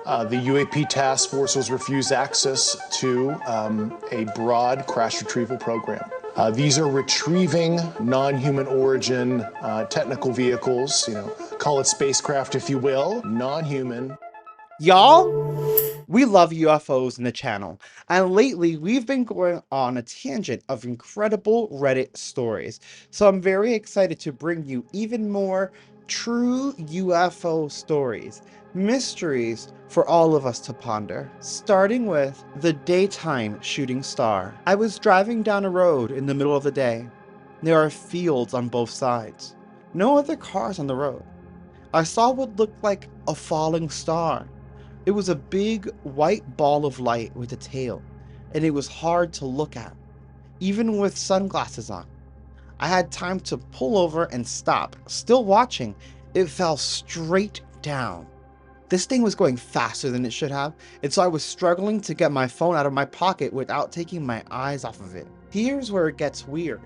The UAP task force was refused access to a broad crash retrieval program. These are retrieving non-human origin technical vehicles, call it spacecraft if you will, non-human. Y'all, we love UFOs in the channel, and lately we've been going on a tangent of incredible Reddit stories. So I'm very excited to bring you even more true UFO stories, mysteries for all of us to ponder. Starting with the daytime shooting star. I was driving down a road in the middle of the day. There are fields on both sides. No other cars on the road. I saw what looked like a falling star. It was a big white ball of light with a tail, and it was hard to look at, even with sunglasses on. I had time to pull over and stop. Still watching, it fell straight down. This thing was going faster than it should have, and so I was struggling to get my phone out of my pocket without taking my eyes off of it. Here's where it gets weird.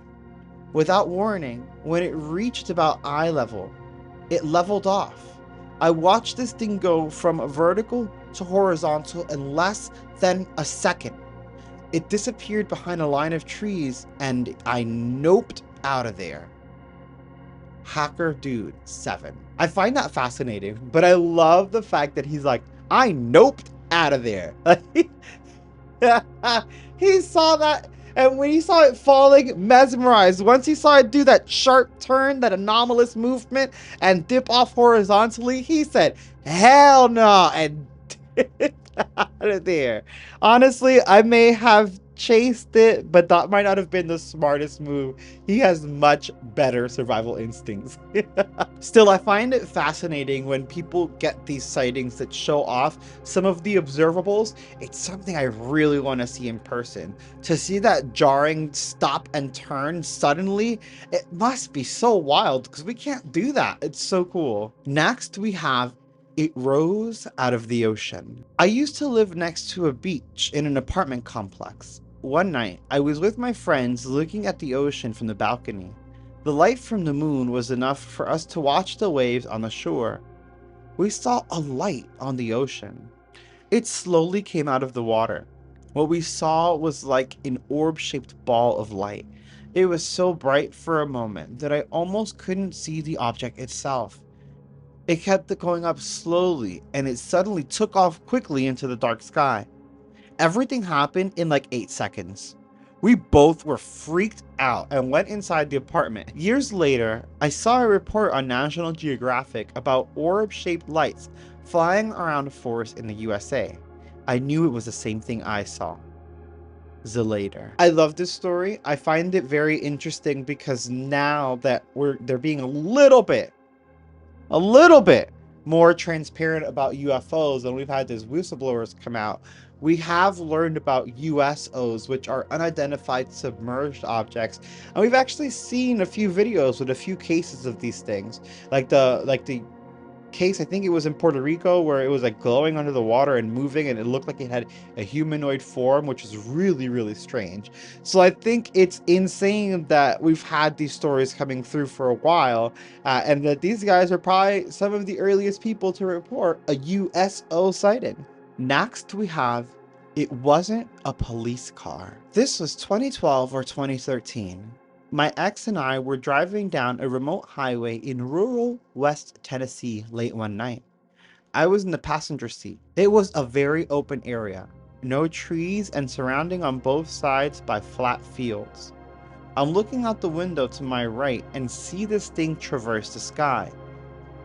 Without warning, when it reached about eye level, it leveled off. I watched this thing go from vertical to horizontal in less than a second. It disappeared behind a line of trees and I noped out of there. Hacker Dude 7. I find that fascinating, but I love the fact that he's like, I noped out of there. He saw that, and when he saw it falling, mesmerized. Once he saw it do that sharp turn, that anomalous movement, and dip off horizontally, he said, hell no, and dipped out of there. Honestly, I may have chased it, but that might not have been the smartest move. He has much better survival instincts. Still, I find it fascinating when people get these sightings that show off some of the observables. It's something I really want to see in person. To see that jarring stop and turn suddenly, it must be so wild because we can't do that. It's so cool. Next, we have It Rose Out of the Ocean. I used to live next to a beach in an apartment complex. One night, I was with my friends looking at the ocean from the balcony. The light from the moon was enough for us to watch the waves on the shore. We saw a light on the ocean. It slowly came out of the water. What we saw was like an orb-shaped ball of light. It was so bright for a moment that I almost couldn't see the object itself. It kept going up slowly, and it suddenly took off quickly into the dark sky. Everything happened in like 8 seconds. We both were freaked out and went inside the apartment. Years later, I saw a report on National Geographic about orb-shaped lights flying around forests in the USA. I knew it was the same thing I saw. Later. I love this story. I find it very interesting because now that they're being a little bit more transparent about UFOs, and we've had these whistleblowers come out. We have learned about USOs, which are unidentified submerged objects, and we've actually seen a few videos with a few cases of these things, like the case, I think it was in Puerto Rico, where it was like glowing under the water and moving, and it looked like it had a humanoid form, which is really, really strange. So I think it's insane that we've had these stories coming through for a while, and that these guys are probably some of the earliest people to report a USO sighting. Next, we have It Wasn't a Police Car. This was 2012 or 2013. My ex and I were driving down a remote highway in rural West Tennessee late one night. I was in the passenger seat. It was a very open area, no trees, and surrounding on both sides by flat fields. I'm looking out the window to my right and see this thing traverse the sky.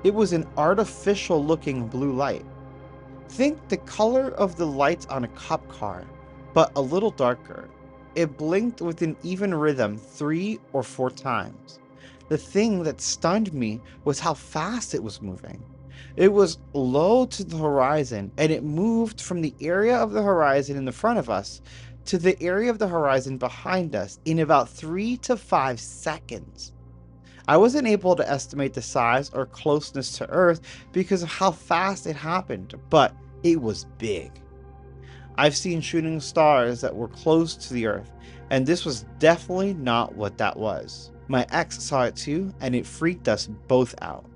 It was an artificial looking blue light. Think the color of the lights on a cop car, but a little darker. It blinked with an even rhythm 3 or 4 times. The thing that stunned me was how fast it was moving. It was low to the horizon, and it moved from the area of the horizon in the front of us to the area of the horizon behind us in about 3 to 5 seconds. I wasn't able to estimate the size or closeness to Earth because of how fast it happened, but it was big. I've seen shooting stars that were close to the Earth, and this was definitely not what that was. My ex saw it too, and it freaked us both out.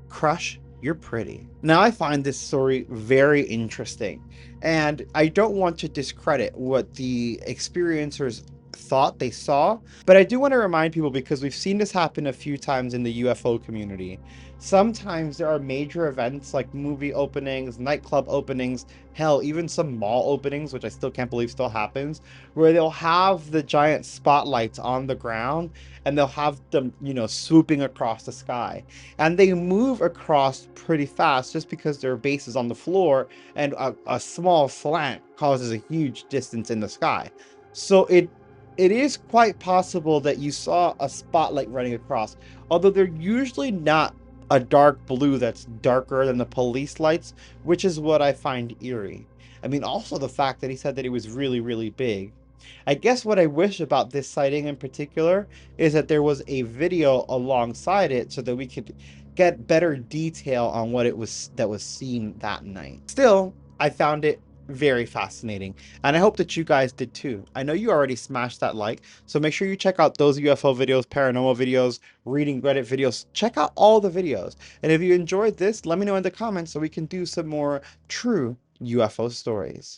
Crush You're pretty. Now, I find this story very interesting, and I don't want to discredit what the experiencers thought they saw, but I do want to remind people because we've seen this happen a few times in the UFO community. Sometimes there are major events like movie openings, nightclub openings, hell, even some mall openings, which I still can't believe still happens, where they'll have the giant spotlights on the ground and they'll have them, swooping across the sky, and they move across pretty fast just because their base is on the floor, and a small slant causes a huge distance in the sky. So it is quite possible that you saw a spotlight running across, although they're usually not a dark blue that's darker than the police lights, which is what I find eerie. I mean, also the fact that he said that it was really, really big. I guess what I wish about this sighting in particular is that there was a video alongside it so that we could get better detail on what it was that was seen that night. Still, I found it very fascinating, and I hope that you guys did too. I know you already smashed that like, so make sure you check out those UFO videos, paranormal videos, reading Reddit videos. Check out all the videos. And if you enjoyed this, let me know in the comments so we can do some more true UFO stories.